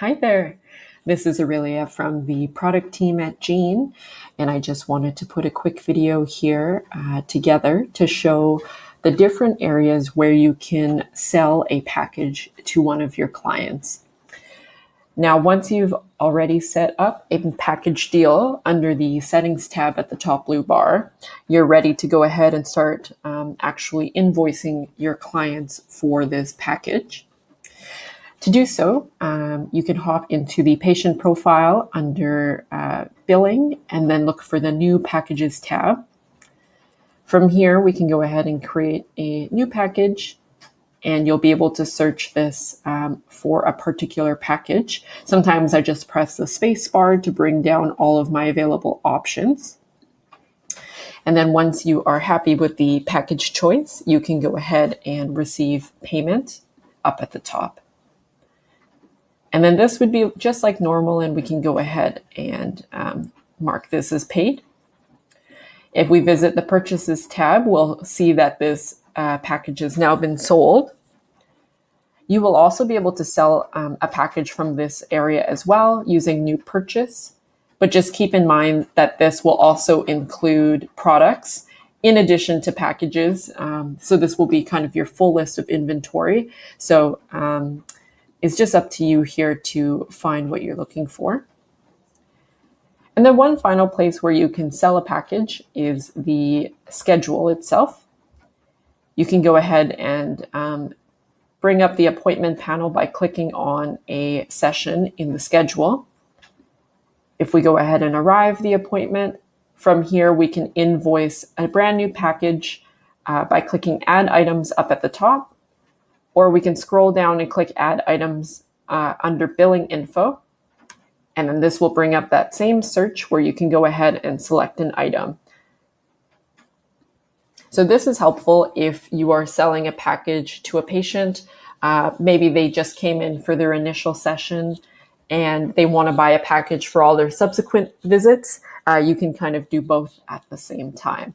Hi there. This is Aurelia from the product team at Gene, and I just wanted to put a quick video here together to show the different areas where you can sell a package to one of your clients. Now, once you've already set up a package deal under the settings tab at the top blue bar, you're ready to go ahead and start actually invoicing your clients for this package. To do so, you can hop into the patient profile under billing and then look for the new packages tab. From here, we can go ahead and create a new package, and you'll be able to search this for a particular package. Sometimes I just press the space bar to bring down all of my available options. And then once you are happy with the package choice, you can go ahead and receive payment up at the top. And then this would be just like normal, and we can go ahead and mark this as paid. If we visit the purchases tab, we'll see that this package has now been sold. You will also be able to sell a package from this area as well using new purchase, but just keep in mind that this will also include products in addition to packages. So this will be kind of your full list of inventory. So it's just up to you here to find what you're looking for. And then one final place where you can sell a package is the schedule itself. You can go ahead and bring up the appointment panel by clicking on a session in the schedule. If we go ahead and arrive the appointment, from here we can invoice a brand new package by clicking Add Items up at the top, or we can scroll down and click Add Items under Billing Info. And then this will bring up that same search where you can go ahead and select an item. So this is helpful if you are selling a package to a patient. Maybe they just came in for their initial session and they want to buy a package for all their subsequent visits. You can kind of do both at the same time.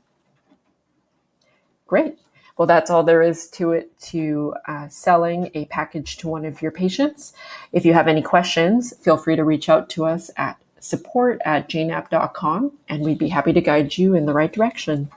Great. Well, that's all there is to it to selling a package to one of your patients. If you have any questions, feel free to reach out to us at support@geneapp.com, and we'd be happy to guide you in the right direction.